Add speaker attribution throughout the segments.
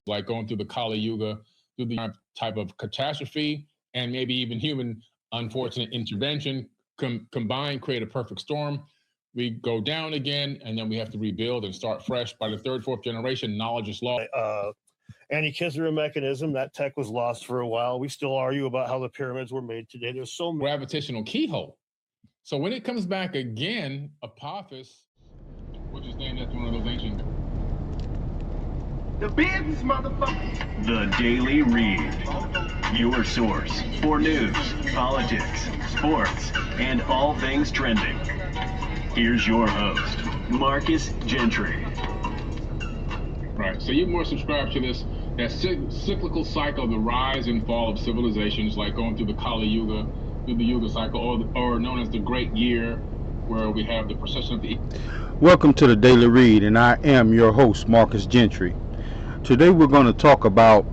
Speaker 1: like going through the Kali Yuga, through the type of catastrophe, and maybe even human unfortunate intervention combined create a perfect storm. We go down again, and then we have to rebuild and start fresh. By the third, fourth generation, knowledge is lost.
Speaker 2: Anti-Kisner mechanism, that tech was lost for a while. We still argue about how the pyramids were made today. There's so many.
Speaker 1: Gravitational keyhole. So when it comes back again, Apophis, which is named after one of those ancient.
Speaker 3: The business, motherfucker.
Speaker 4: The Daily Read. Your source for news, politics, sports, and all things trending. Here's your host, Marcus Gentry.
Speaker 1: Right, so you're more subscribed to this that cyclical cycle of the rise and fall of civilizations, like going through the Kali Yuga, through the Yuga cycle, or known as the Great Year, where we have the procession of the...
Speaker 5: Welcome to the Daily Read, and I am your host, Marcus Gentry. Today we're going to talk about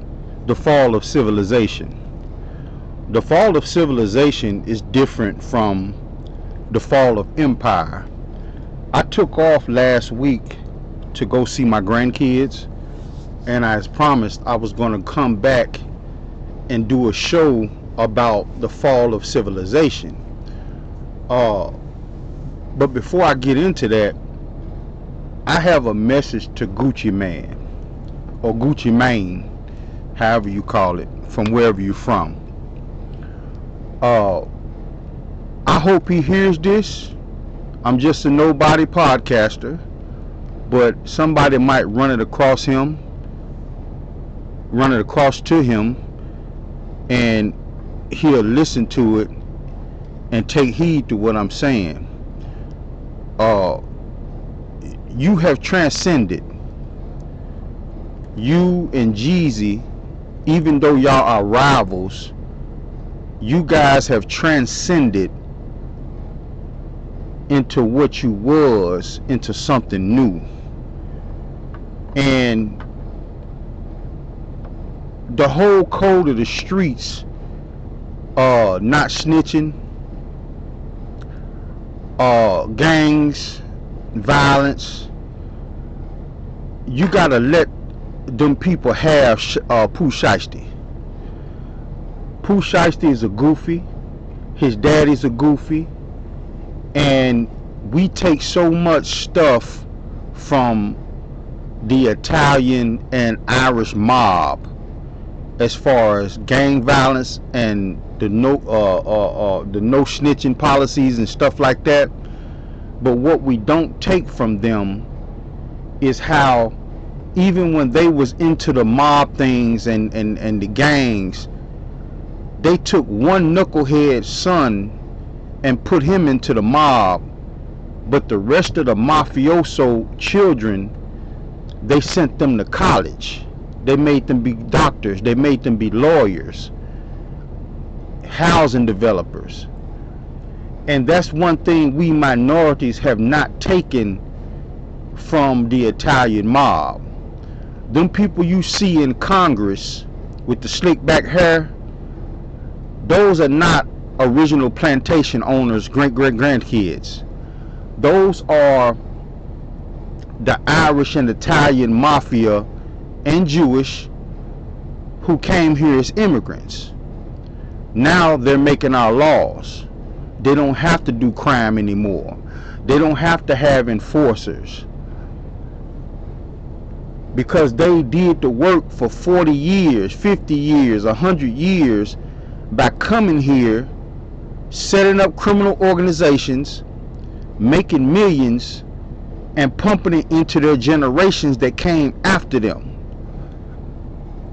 Speaker 5: the fall of civilization. The fall of civilization is different from the fall of empire. I took off last week to go see my grandkids, and as promised, I was going to come back and do a show about the fall of civilization. But before I get into that, I have a message to Gucci Man, or Gucci Mane, however you call it, from wherever you're from. I hope he hears this. I'm just a nobody podcaster, but somebody might run it across to him, and he'll listen to it and take heed to what I'm saying. You have transcended. You and Jeezy, even though y'all are rivals, you guys have transcended into what you was, into something new. And the whole code of the streets, not snitching, gangs, violence, you gotta let them people have Pooh Sheisty. Pooh Sheisty is a goofy, his daddy's a goofy, and we take so much stuff from the Italian and Irish mob as far as gang violence and the no snitching policies and stuff like that. But what we don't take from them is how even when they was into the mob things and the gangs, they took one knucklehead son and put him into the mob, but the rest of the mafioso children, they sent them to college. They made them be doctors. They made them be lawyers, housing developers. And that's one thing we minorities have not taken from the Italian mob. Them people you see in Congress with the slick back hair, those are not original plantation owners' great-great-grandkids. Those are the Irish and Italian mafia and Jewish who came here as immigrants. Now they're making our laws. They don't have to do crime anymore. They don't have to have enforcers, because they did the work for 40 years, 50 years, 100 years by coming here, setting up criminal organizations, making millions, and pumping it into their generations that came after them.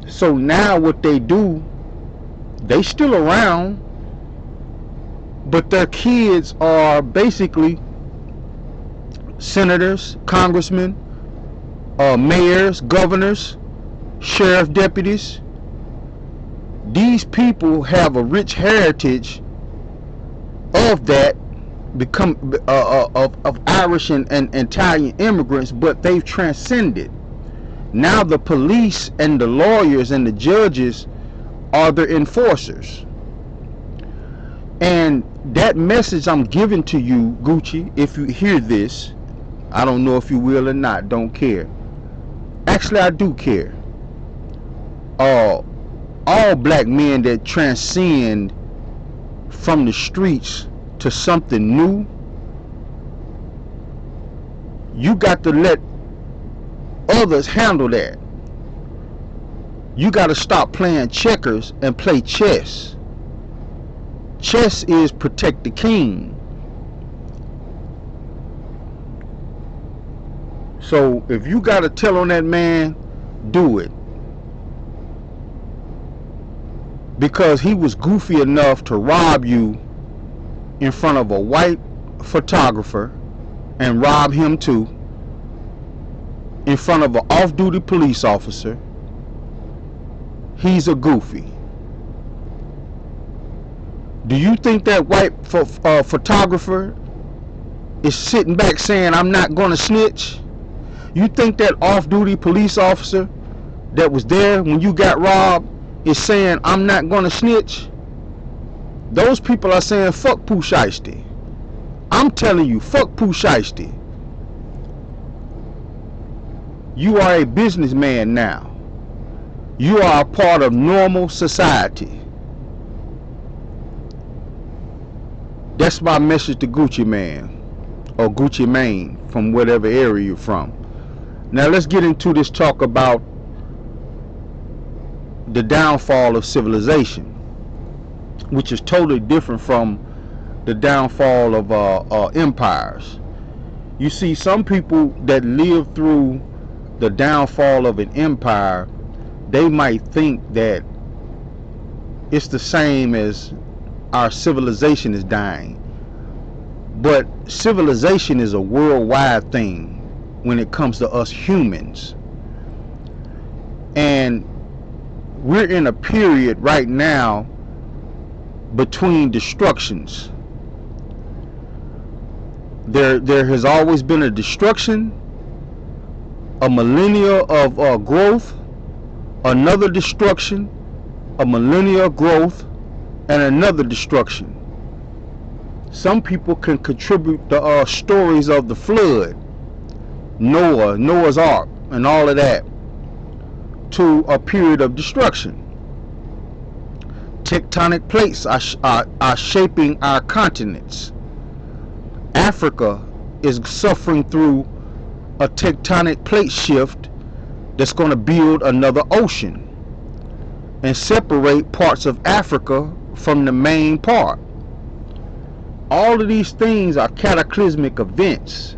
Speaker 5: So now what they do, they still around, but their kids are basically senators, congressmen, mayors, governors, sheriff deputies. These people have a rich heritage of that, of Irish and Italian immigrants, but they've transcended. Now the police and the lawyers and the judges are the enforcers. And that message I'm giving to you, Gucci, if you hear this, I don't know if you will or not, don't care. Actually, I do care. all black men that transcend from the streets to something new, you got to let others handle that. You got to stop playing checkers and play chess. Chess is protect the king. So if you got to tell on that man, do it. Because he was goofy enough to rob you in front of a white photographer and rob him too, in front of an off-duty police officer. He's a goofy. Do you think that white photographer is sitting back saying, I'm not going to snitch? You think that off-duty police officer that was there when you got robbed is saying, I'm not going to snitch? Those people are saying, fuck Pooh Sheisty. I'm telling you, fuck Pooh Sheisty. You are a businessman now. You are a part of normal society. That's my message to Gucci Man, or Gucci Mane, from whatever area you're from. Now let's get into this talk about the downfall of civilization, which is totally different from the downfall of empires. You see, some people that live through the downfall of an empire, they might think that it's the same as our civilization is dying. But civilization is a worldwide thing when it comes to us humans. And we're in a period right now between destructions. There has always been a destruction, a millennia of growth, another destruction, a millennia of growth, and another destruction. Some people can contribute the stories of the flood, Noah's Ark, and all of that to a period of destruction. Tectonic plates are shaping our continents. Africa is suffering through a tectonic plate shift that's going to build another ocean and separate parts of Africa from the main part. All of these things are cataclysmic events,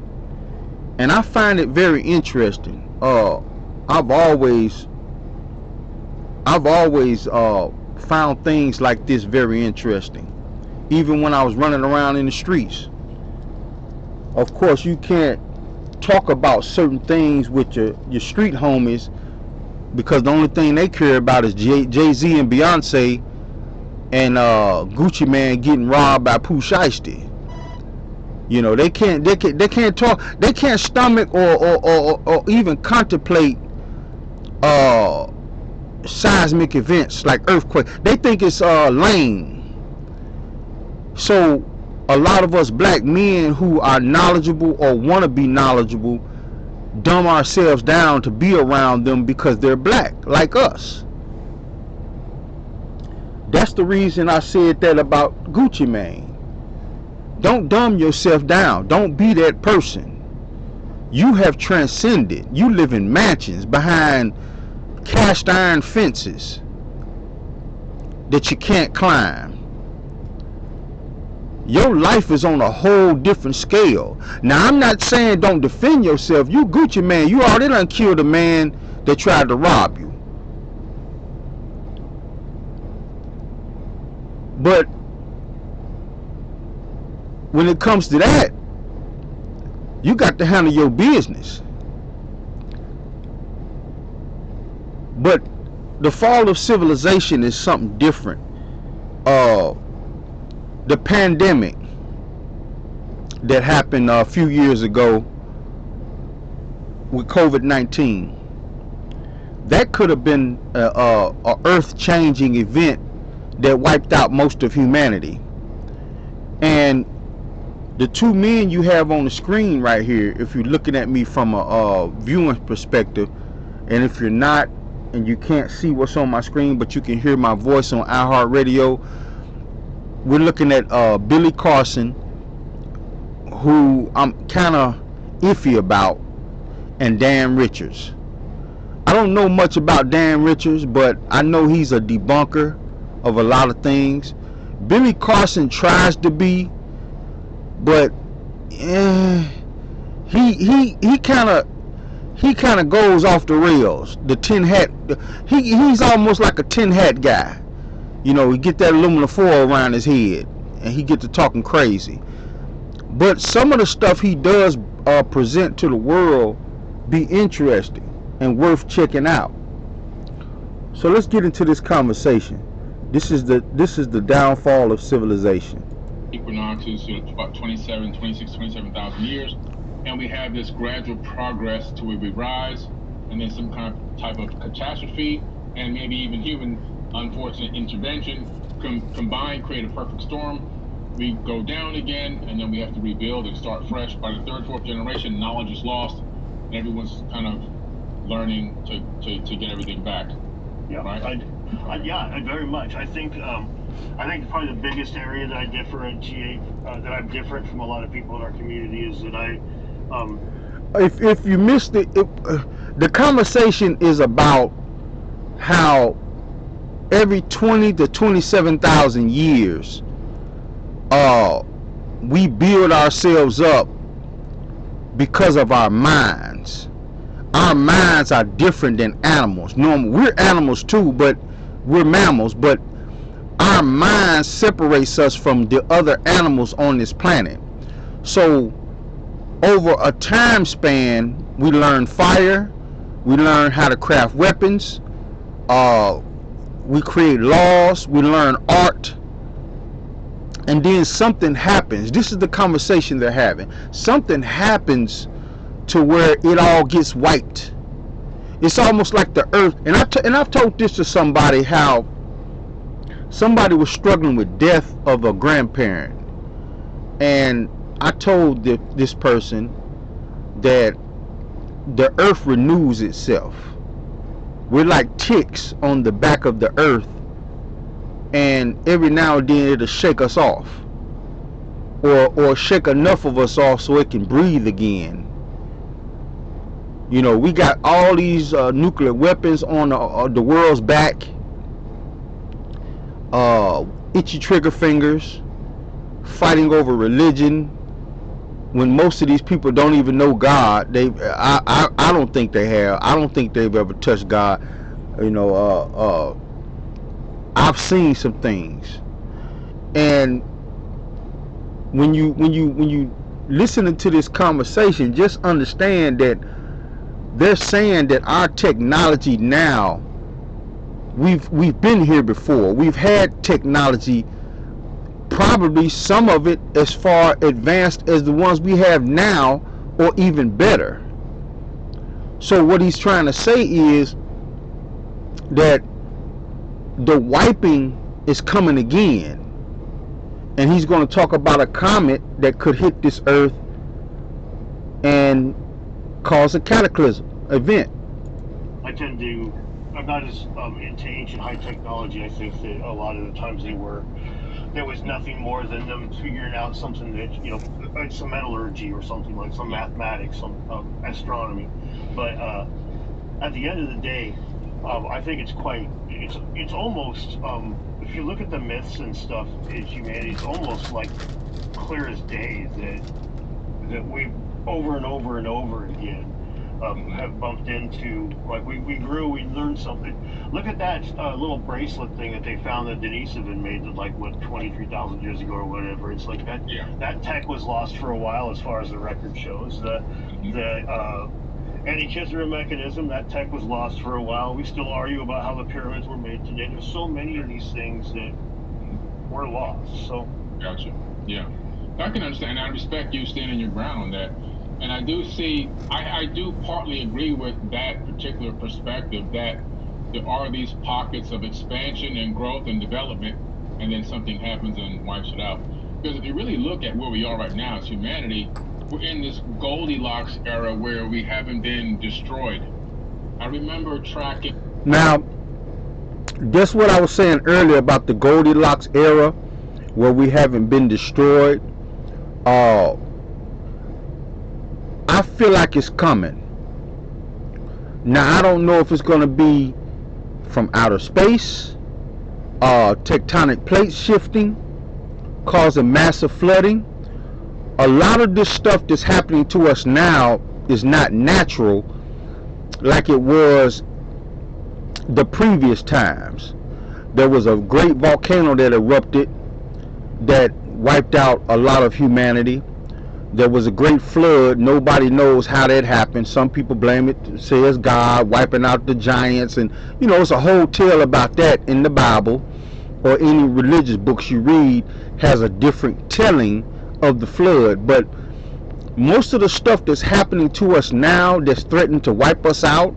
Speaker 5: and I find it very interesting. I've always found things like this very interesting, even when I was running around in the streets. Of course, you can't talk about certain things with your street homies, because the only thing they care about is Jay-Z and Beyonce and Gucci Man getting robbed by Pooh Sheisty. You know, they can't talk, they can't stomach or even contemplate seismic events like earthquake. They think it's lame. So a lot of us black men who are knowledgeable or want to be knowledgeable dumb ourselves down to be around them because they're black like us. That's the reason I said that about Gucci Mane. Don't dumb yourself down. Don't be that person. You have transcended. You live in mansions behind cast iron fences that you can't climb. Your life is on a whole different scale. Now, I'm not saying don't defend yourself. You Gucci Man, you already done killed a man that tried to rob you. But when it comes to that, you got to handle your business. But the fall of civilization is something different. The pandemic that happened a few years ago with COVID-19, that could have been a earth-changing event that wiped out most of humanity. And the two men you have on the screen right here, if you're looking at me from a viewing perspective, and if you're not, and you can't see what's on my screen, but you can hear my voice on Iheart Radio. We're looking at Billy Carson, who I'm kind of iffy about, and Dan Richards. I don't know much about Dan Richards, but I know he's a debunker of a lot of things. Billy Carson tries to be, but he kind of goes off the rails. The tin hat, he's almost like a tin hat guy. You know, he get that aluminum foil around his head, and he get to talking crazy. But some of the stuff he does present to the world be interesting and worth checking out. So let's get into this conversation. This is the downfall of civilization.
Speaker 1: Equinoxes, about 27,000 years, and we have this gradual progress to where we rise, and then some kind of type of catastrophe, and maybe even human unfortunate intervention combined create a perfect storm. We go down again, and then we have to rebuild and start fresh. By the third, fourth generation, knowledge is lost, and everyone's kind of learning to get everything back.
Speaker 2: Yeah,
Speaker 1: right?
Speaker 2: I very much. I think probably the biggest area that I differentiate, that I'm different from a lot of people in our community, is that
Speaker 5: if you missed it, the conversation is about how every 20 to 27,000 years, we build ourselves up because of our minds. Our minds are different than animals. We're animals too, but we're mammals, but our mind separates us from the other animals on this planet. So over a time span, we learn fire, we learn how to craft weapons, we create laws, we learn art, and then something happens. This is the conversation they're having. Something happens to where it all gets wiped. It's almost like the earth, and I've told this to somebody, how somebody was struggling with death of a grandparent, and I told this person that the earth renews itself. We're like ticks on the back of the earth, and every now and then it'll shake us off, or shake enough of us off so it can breathe again. You know, we got all these nuclear weapons on the world's back, itchy trigger fingers, fighting over religion, when most of these people don't even know God. I don't think they have. I don't think they've ever touched God. You know, I've seen some things, and when you listening to this conversation, just understand that they're saying that our technology now, we've been here before. We've had technology, probably some of it as far advanced as the ones we have now, or even better. So what he's trying to say is that the wiping is coming again, and he's going to talk about a comet that could hit this earth and cause a cataclysm event.
Speaker 2: I'm not as into ancient high technology. I think that a lot of the times there was nothing more than them figuring out something that, you know, some metallurgy or something, like some mathematics, some astronomy. But at the end of the day, I think it's almost, if you look at the myths and stuff in humanity, it's almost like clear as day that we over and over and over again have bumped into, like, we grew, we learned something. Look at that little bracelet thing that they found that Denise had been made, like, what, 23,000 years ago or whatever. It's like that. Yeah. That tech was lost for a while, as far as the record shows. The anti-Kisser mechanism, that tech was lost for a while. We still argue about how the pyramids were made today. There's so many of these things that were lost. So.
Speaker 1: Gotcha. Yeah. I can understand. I respect you standing your ground on that. And I do see, I do partly agree with that particular perspective, that there are these pockets of expansion and growth and development, and then something happens and wipes it out. Because if you really look at where we are right now as humanity, we're in this Goldilocks era where we haven't been destroyed. I remember tracking
Speaker 5: Now, that's what I was saying earlier about the Goldilocks era, where we haven't been destroyed. I feel like it's coming. Now, I don't know if it's going to be from outer space, tectonic plates shifting, causing massive flooding. A lot of this stuff that's happening to us now is not natural like it was the previous times. There was a great volcano that erupted that wiped out a lot of humanity. There was a great flood. Nobody knows how that happened. Some people blame it, say it's God wiping out the giants, and it's a whole tale about that in the Bible, or any religious books you read has a different telling of the flood. But most of the stuff that's happening to us now that's threatening to wipe us out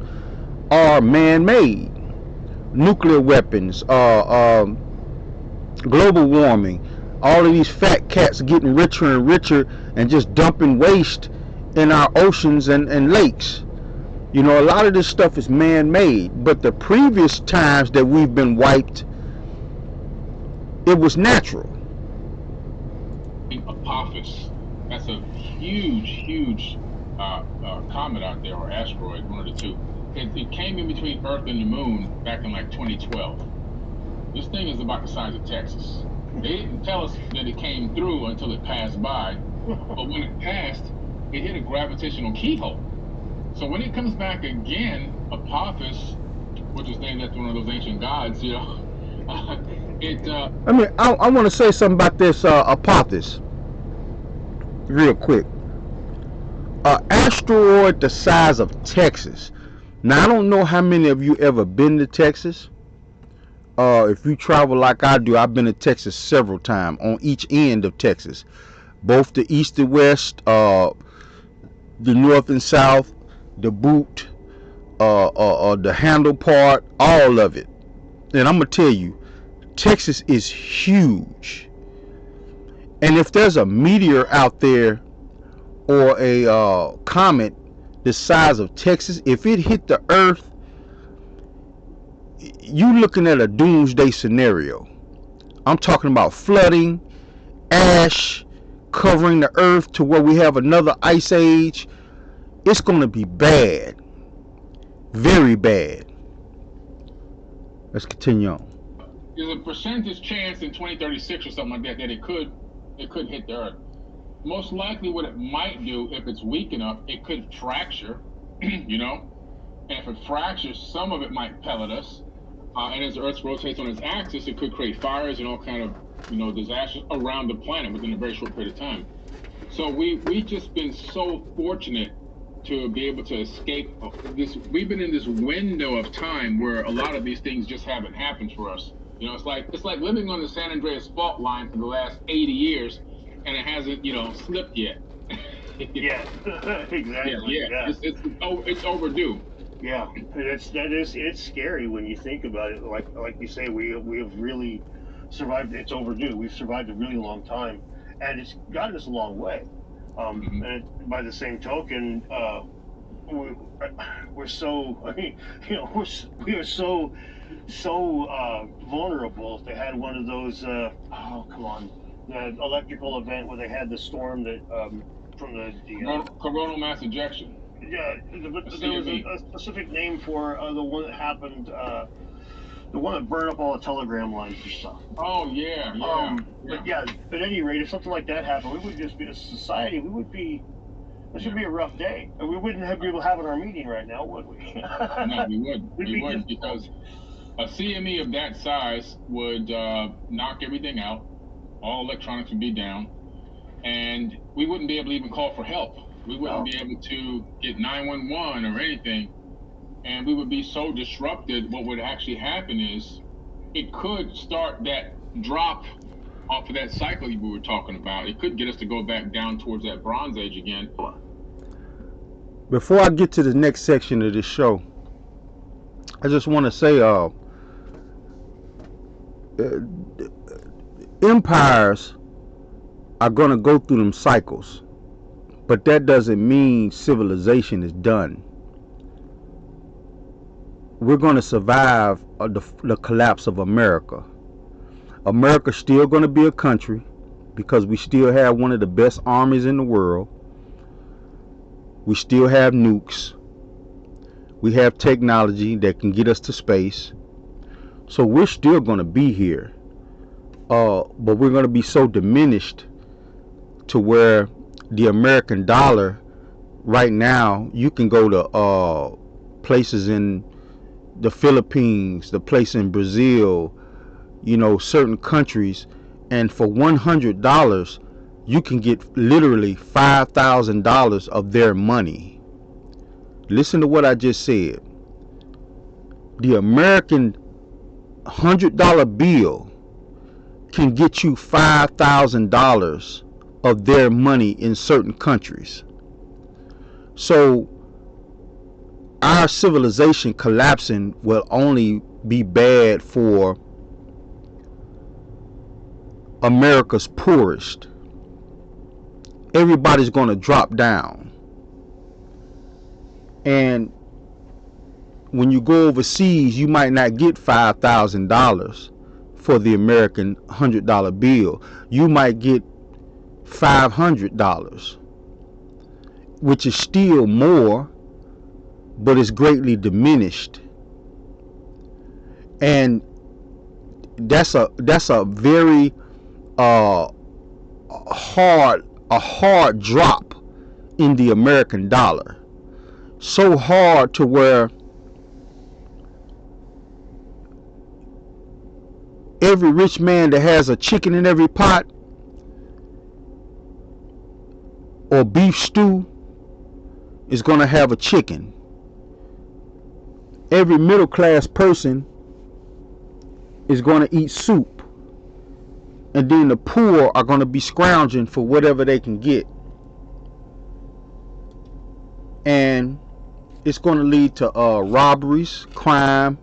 Speaker 5: are man-made. Nuclear weapons, global warming, all of these fat cats getting richer and richer and just dumping waste in our oceans and lakes. A lot of this stuff is man-made, but the previous times that we've been wiped, it was natural.
Speaker 1: Apophis, that's a huge comet out there, or asteroid, one of the two. It came in between Earth and the Moon back in like 2012. This thing is about the size of Texas. They didn't tell us that it came through until it passed by, but when it passed, it hit a gravitational keyhole. So when it comes back again, Apophis, which is named after one of those ancient gods, I
Speaker 5: want to say something about this Apophis real quick. Asteroid the size of Texas. Now, I don't know how many of you ever been to Texas. If you travel like I do, I've been to Texas several times, on each end of Texas, both the east and west, the north and south, the boot, the handle part, all of it. And I'm gonna tell you, Texas is huge. And if there's a meteor out there, or a comet the size of Texas, if it hit the earth, you looking at a doomsday scenario. I'm talking about flooding, ash covering the earth to where we have another ice age. It's going to be bad, very bad. Let's continue on.
Speaker 1: There's a percentage chance in 2036 or something like that it could hit the earth. Most likely what it might do, if it's weak enough, it could fracture, and if it fractures, some of it might pellet us, and as the earth rotates on its axis, it could create fires and all kind of disasters around the planet within a very short period of time. So we've just been so fortunate to be able to escape this. We've been in this window of time where a lot of these things just haven't happened for us. It's like living on the San Andreas fault line for the last 80 years, and it hasn't, slipped yet.
Speaker 2: Yeah, exactly.
Speaker 1: Yeah. It's overdue.
Speaker 2: Yeah, it's scary when you think about it. Like you say, we have really survived. It's overdue. We've survived a really long time, and it's gotten us a long way. And by the same token, we're so. We are so vulnerable. If they had one of those, the electrical event where they had the storm that from the
Speaker 1: coronal mass ejection.
Speaker 2: Yeah, there was a specific name for the one that happened, the one that burned up all the telegram lines and stuff.
Speaker 1: Oh yeah.
Speaker 2: But at any rate, if something like that happened, we would just be a society. This would be a rough day, and we wouldn't be able to have our meeting right now, would we?
Speaker 1: No, we wouldn't. We wouldn't, because a CME of that size would knock everything out. All electronics would be down, and we wouldn't be able to even call for help. We wouldn't be able to get 911 or anything, and we would be so disrupted. What would actually happen is it could start that drop off of that cycle we were talking about. It could get us to go back down towards that Bronze Age again.
Speaker 5: Before I get to the next section of this show, I just want to say empires are going to go through them cycles. But that doesn't mean civilization is done. we're going to survive the collapse of America. America's still going to be a country because we still have one of the best armies in the world. We still have nukes. We have technology that can get us to space. So we're still going to be here. But we're going to be so diminished to where the American dollar right now, you can go to places in the Philippines, the place in Brazil, you know, certain countries, and for $100 you can get literally $5,000 of their money. Listen to what I just said. The American $100 bill can get you $5,000 of their money in certain countries. So our civilization collapsing will only be bad for America's poorest. Everybody's going to drop down. And when you go overseas, you might not get $5,000 for the American $100 bill. You might get $500, which is still more, but it's greatly diminished. And that's a very hard drop in the American dollar. So hard to where every rich man that has a chicken in every pot or beef stew is going to have a chicken. Every middle class person is going to eat soup. And then the poor are going to be scrounging for whatever they can get. And it's going to lead to robberies, crime,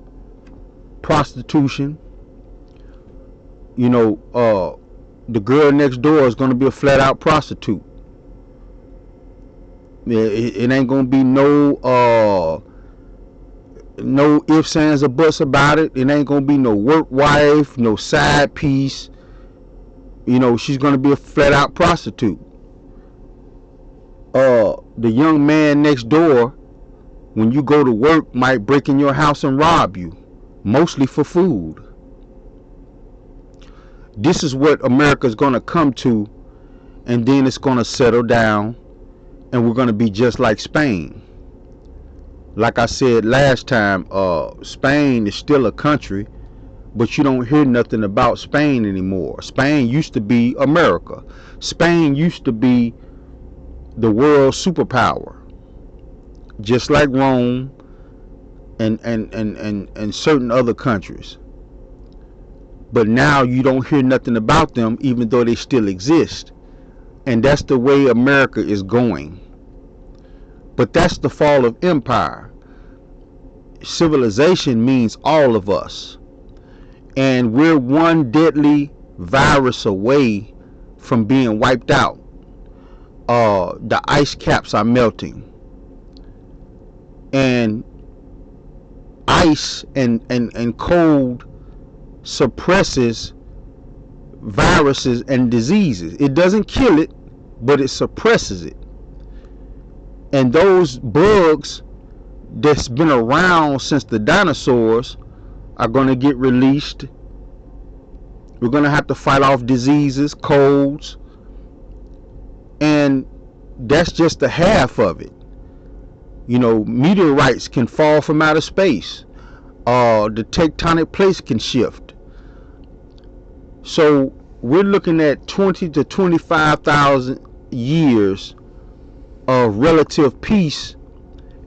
Speaker 5: prostitution. You know, the girl next door is going to be a flat out prostitute. It ain't going to be no ifs, ands, or buts about it. It ain't going to be no work wife, no side piece. You know, she's going to be a flat out prostitute. The young man next door, when you go to work, might break in your house and rob you, mostly for food. This is what America's going to come to, and then it's going to settle down, and we're going to be just like Spain. Like I said last time, Spain is still a country, but you don't hear nothing about Spain anymore. Spain used to be America. Spain used to be the world superpower, just like Rome and certain other countries. But now you don't hear nothing about them, even though they still exist. And that's the way America is going. But that's the fall of empire. Civilization means all of us. And we're one deadly virus away from being wiped out. The ice caps are melting. And ice and cold suppresses viruses and diseases. It doesn't kill it, but it suppresses it. And those bugs that's been around since the dinosaurs are going to get released. We're going to have to fight off diseases, colds, and that's just the half of it. You know, meteorites can fall from outer space. The tectonic plates can shift. So we're looking at 20 to 25,000 years of relative peace,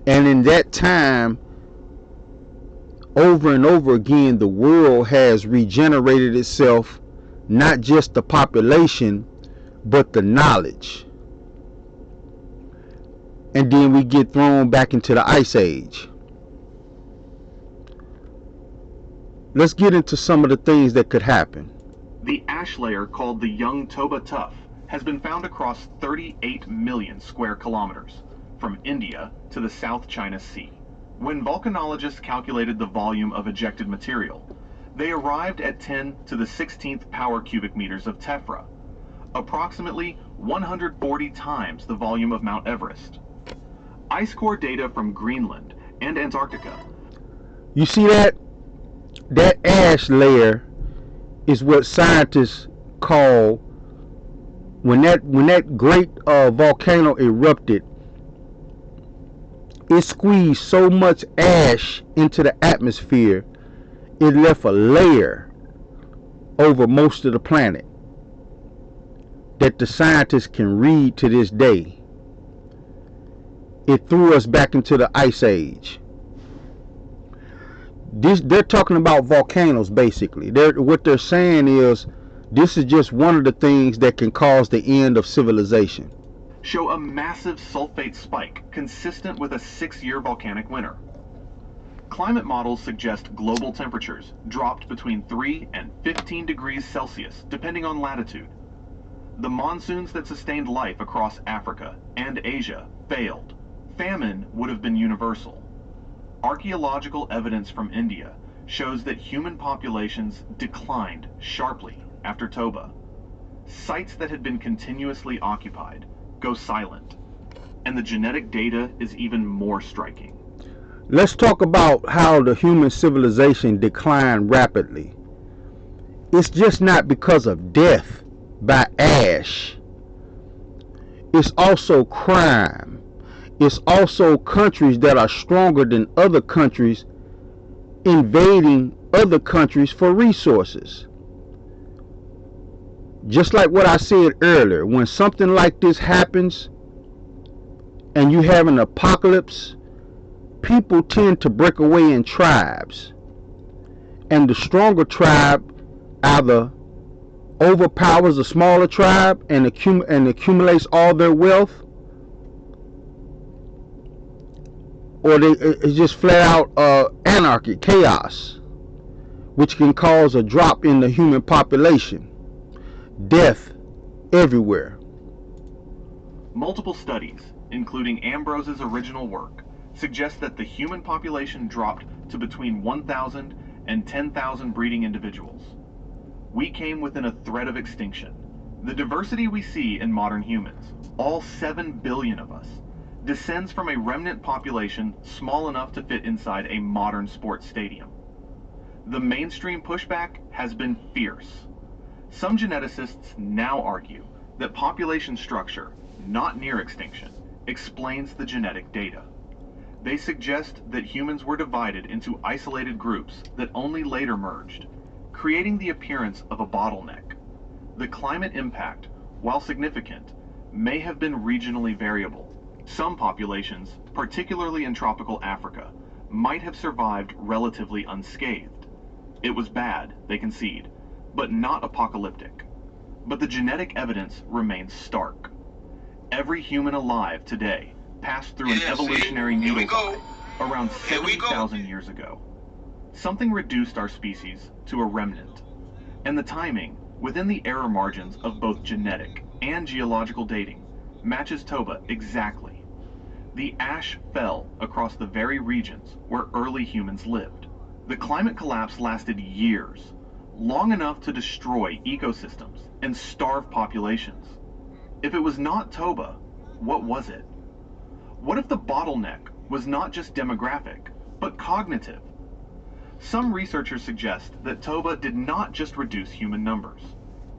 Speaker 5: and in that time, over and over again, the world has regenerated itself, not just the population, but the knowledge. And then we get thrown back into the ice age. Let's get into some of the things that could happen.
Speaker 6: The ash layer called the Young Toba Tuff has been found across 38 million square kilometers, from India to the South China Sea. When volcanologists calculated the volume of ejected material, they arrived at 10 to the 16th power cubic meters of tephra, approximately 140 times the volume of Mount Everest. Ice core data from Greenland and Antarctica.
Speaker 5: You see that? That ash layer is what scientists call, when that great volcano erupted, it squeezed so much ash into the atmosphere, it left a layer over most of the planet that the scientists can read to this day. It threw us back into the ice age. They're talking about volcanoes, basically. What they're saying is this is just one of the things that can cause the end of civilization.
Speaker 6: Show a massive sulfate spike consistent with a 6-year volcanic winter. Climate models suggest global temperatures dropped between 3 and 15 degrees Celsius, depending on latitude. The monsoons that sustained life across Africa and Asia failed. Famine would have been universal. Archaeological evidence from India shows that human populations declined sharply after Toba. Sites that had been continuously occupied go silent, and the genetic data is even more striking.
Speaker 5: Let's talk about how the human civilization declined rapidly. It's just not because of death by ash. It's also crime. It's also countries that are stronger than other countries invading other countries for resources. Just like what I said earlier, when something like this happens and you have an apocalypse, people tend to break away in tribes. And the stronger tribe either overpowers the smaller tribe and accumulates all their wealth, or it's just flat out anarchy, chaos, which can cause a drop in the human population. Death everywhere.
Speaker 6: Multiple studies, including Ambrose's original work, suggest that the human population dropped to between 1,000 and 10,000 breeding individuals. We came within a threat of extinction. The diversity we see in modern humans, all 7 billion of us, descends from a remnant population small enough to fit inside a modern sports stadium. The mainstream pushback has been fierce. Some geneticists now argue that population structure, not near extinction, explains the genetic data. They suggest that humans were divided into isolated groups that only later merged, creating the appearance of a bottleneck. The climate impact, while significant, may have been regionally variable. Some populations, particularly in tropical Africa, might have survived relatively unscathed. It was bad, they concede, but not apocalyptic. But the genetic evidence remains stark. Every human alive today passed through an evolutionary needle around 70,000 years ago. Something reduced our species to a remnant, and the timing within the error margins of both genetic and geological dating matches Toba exactly. The ash fell across the very regions where early humans lived. The climate collapse lasted years, long enough to destroy ecosystems and starve populations. If it was not Toba, what was it? What if the bottleneck was not just demographic, but cognitive? Some researchers suggest that Toba did not just reduce human numbers.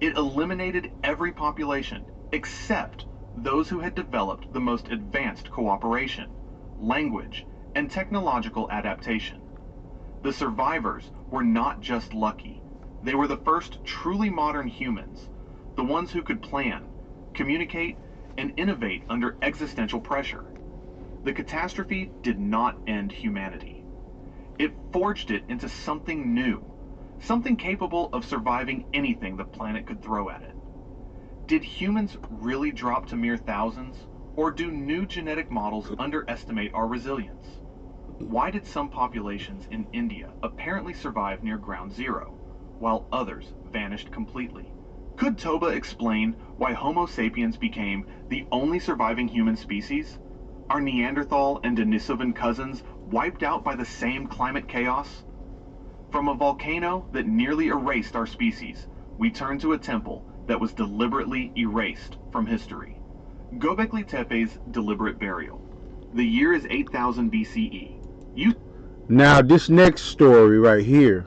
Speaker 6: It eliminated every population except those who had developed the most advanced cooperation, language, and technological adaptation. The survivors were not just lucky. They were the first truly modern humans, the ones who could plan, communicate, and innovate under existential pressure. The catastrophe did not end humanity. It forged it into something new, something capable of surviving anything the planet could throw at it. Did humans really drop to mere thousands, or do new genetic models underestimate our resilience? Why did some populations in India apparently survive near ground zero, while others vanished completely? Could Toba explain why Homo sapiens became the only surviving human species? Our Neanderthal and Denisovan cousins wiped out by the same climate chaos? From a volcano that nearly erased our species, we turn to a temple that was deliberately erased from history. Göbekli Tepe's deliberate burial. The year is 8000 BCE.
Speaker 5: Now this next story right here.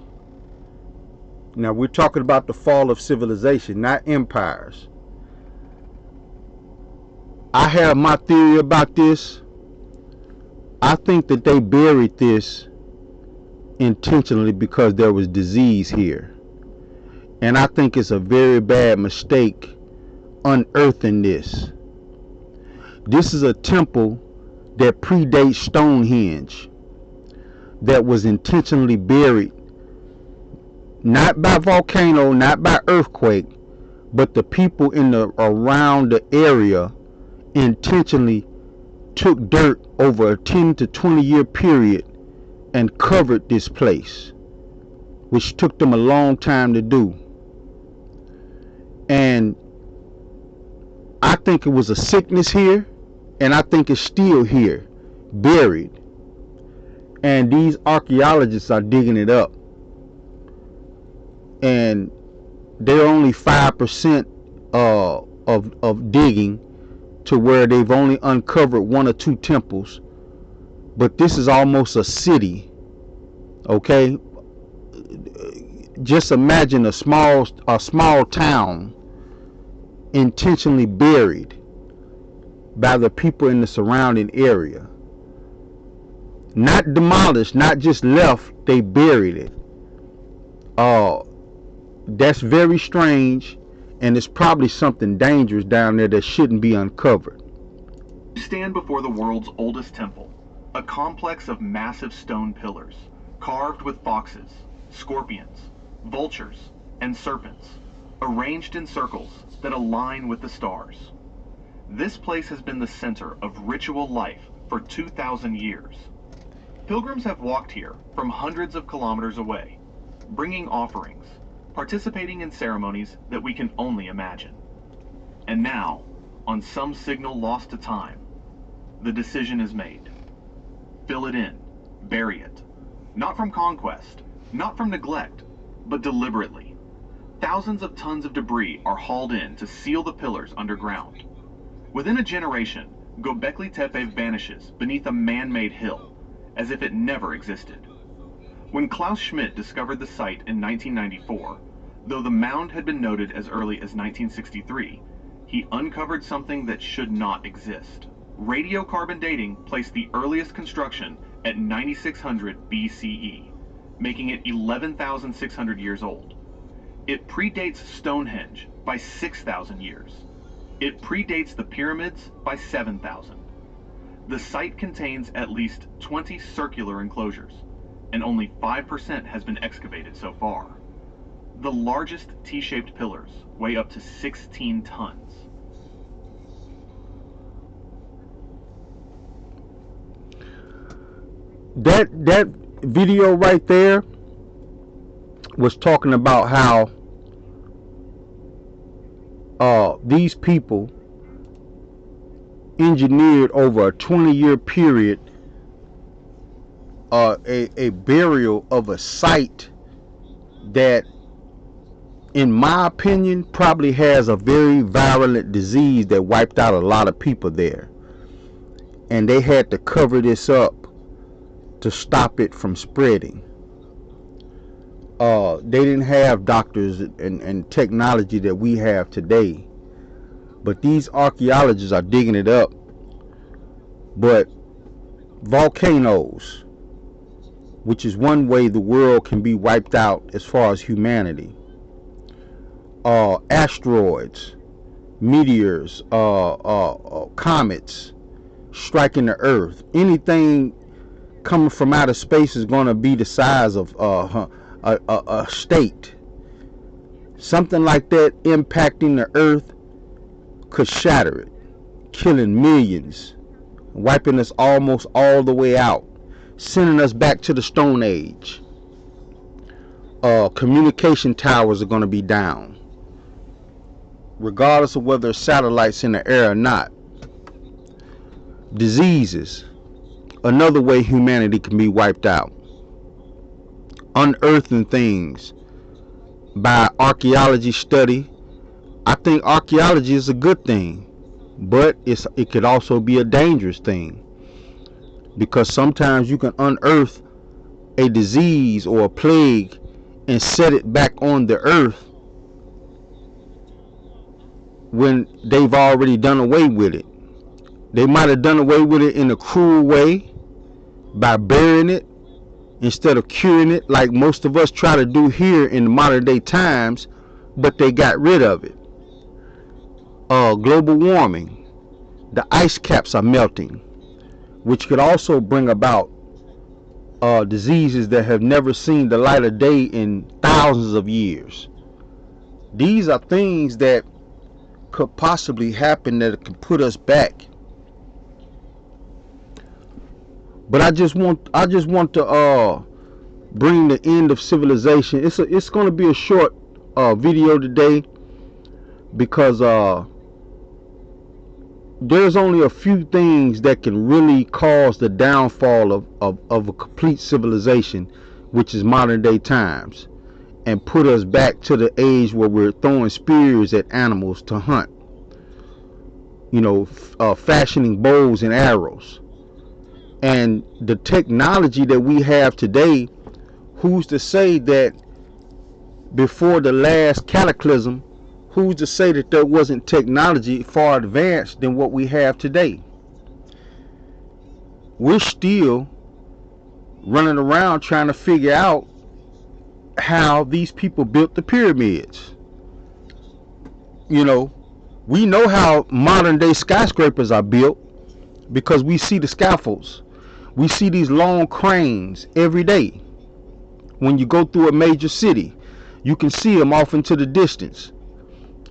Speaker 5: Now we're talking about the fall of civilization, not empires. I have my theory about this. I think that they buried this intentionally because there was disease here. And I think it's a very bad mistake unearthing this. This is a temple that predates Stonehenge, that was intentionally buried, not by volcano, not by earthquake, but the people in the around the area intentionally took dirt over a 10 to 20 year period and covered this place, which took them a long time to do. And I think it was a sickness here, and I think it's still here, buried. And these archaeologists are digging it up. And they're only 5% of digging, to where they've only uncovered 1 or 2 temples. But this is almost a city. Okay? Just imagine a small town intentionally buried by the people in the surrounding area. Not demolished, not just left, they buried it. That's very strange, and it's probably something dangerous down there that shouldn't be uncovered.
Speaker 6: You stand before the world's oldest temple, a complex of massive stone pillars, carved with foxes, scorpions, vultures, and serpents, arranged in circles that align with the stars. This place has been the center of ritual life for 2,000 years. Pilgrims have walked here from hundreds of kilometers away, bringing offerings, participating in ceremonies that we can only imagine. And now, on some signal lost to time, the decision is made. Fill it in, bury it. Not from conquest, not from neglect, but deliberately. Thousands of tons of debris are hauled in to seal the pillars underground. Within a generation, Göbekli Tepe vanishes beneath a man-made hill, as if it never existed. When Klaus Schmidt discovered the site in 1994, though the mound had been noted as early as 1963, he uncovered something that should not exist. Radiocarbon dating placed the earliest construction at 9600 BCE, making it 11,600 years old. It predates Stonehenge by 6,000 years. It predates the pyramids by 7,000. The site contains at least 20 circular enclosures, and only 5% has been excavated so far. The largest T-shaped pillars weigh up to 16 tons.
Speaker 5: That video right there was talking about how these people engineered over a 20-year period a burial of a site that, in my opinion, probably has a very virulent disease that wiped out a lot of people there. And they had to cover this up to stop it from spreading. They didn't have doctors and technology that we have today. But these archaeologists are digging it up. But volcanoes, which is one way the world can be wiped out as far as humanity. Asteroids, meteors, comets striking the earth. Anything coming from outer space is going to be the size of a state. Something like that impacting the earth could shatter it, killing millions, wiping us almost all the way out, sending us back to the Stone Age. Communication towers are going to be down, regardless of whether there's satellites in the air or not. Diseases, another way humanity can be wiped out. Unearthing things by archaeology study. I think archaeology is a good thing, but it could also be a dangerous thing, because sometimes you can unearth a disease or a plague and set it back on the earth when they've already done away with it. They might have done away with it in a cruel way by burying it instead of curing it, like most of us try to do here in the modern day times, but they got rid of it. Global warming. The ice caps are melting, which could also bring about diseases that have never seen the light of day in thousands of years. These are things that could possibly happen that could put us back. But I just want to bring the end of civilization. It's going to be a short video today, because there's only a few things that can really cause the downfall of a complete civilization, which is modern day times, and put us back to the age where we're throwing spears at animals to hunt, fashioning bows and arrows. And the technology that we have today, who's to say that before the last cataclysm, who's to say that there wasn't technology far advanced than what we have today? We're still running around trying to figure out how these people built the pyramids. We know how modern day skyscrapers are built because we see the scaffolds. We see these long cranes every day. When you go through a major city, you can see them off into the distance.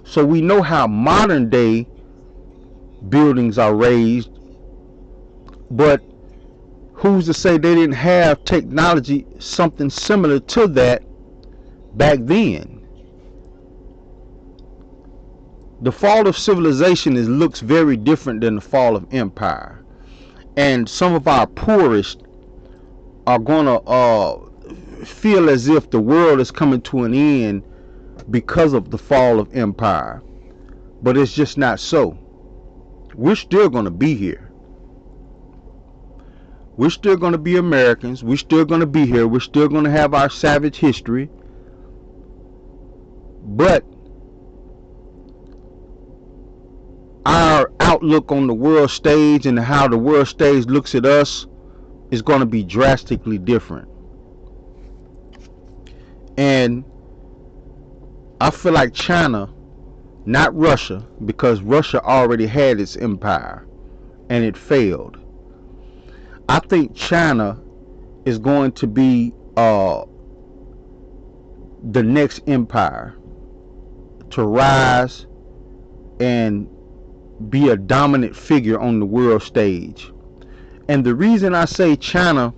Speaker 5: So we know how modern day buildings are raised, but who's to say they didn't have technology, something similar to that back then? The fall of civilization looks very different than the fall of empire. And some of our poorest are going to feel as if the world is coming to an end because of the fall of empire. But it's just not so. We're still going to be here. We're still going to be Americans. We're still going to be here. We're still going to have our savage history. But our outlook on the world stage and how the world stage looks at us is going to be drastically different. And I feel like China, not Russia, because Russia already had its empire and it failed. I think China is going to be the next empire to rise and be a dominant figure on the world stage. And the reason I say China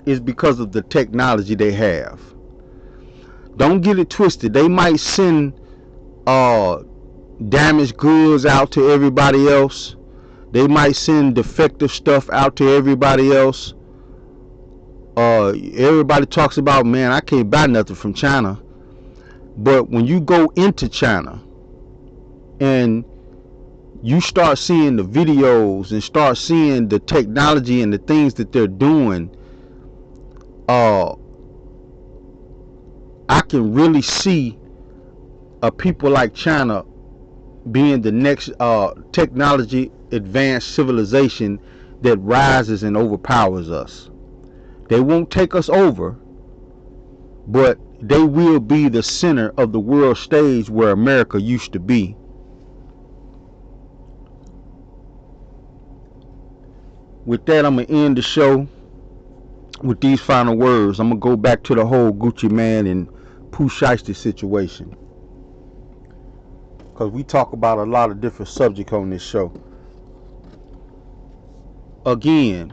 Speaker 5: is because of the technology they have. Don't get it twisted. They might send damaged goods out to everybody else. They might send defective stuff out to everybody else. Everybody talks about, man, I can't buy nothing from China. But when you go into China and you start seeing the videos and start seeing the technology and the things that they're doing, I can really see people like China being the next technology advanced civilization that rises and overpowers us. They won't take us over, but they will be the center of the world stage where America used to be. With that, I'm going to end the show with these final words. I'm going to go back to the whole Gucci Man and Pooh Sheisty situation, because we talk about a lot of different subjects on this show. Again,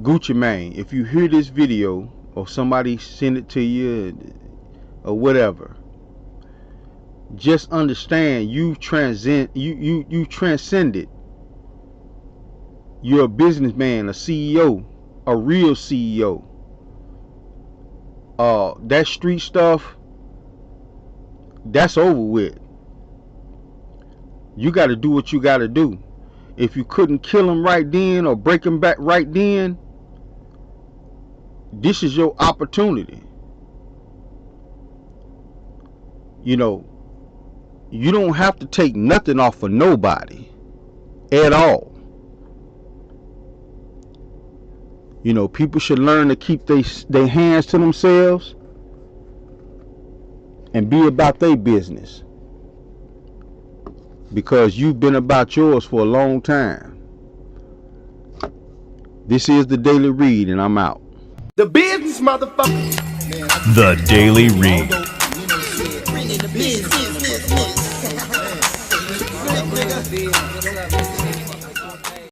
Speaker 5: Gucci Man, if you hear this video or somebody send it to you or whatever, just understand you transcended You're a businessman, a CEO, a real CEO. That street stuff, that's over with. You got to do what you got to do. If you couldn't kill him right then or break him back right then, this is your opportunity. You know, you don't have to take nothing off of nobody at all. You know, people should learn to keep their hands to themselves and be about their business, because you've been about yours for a long time. This is the Daily Read, and I'm out.
Speaker 3: The business, motherfucker.
Speaker 4: The Daily Read.
Speaker 3: Business.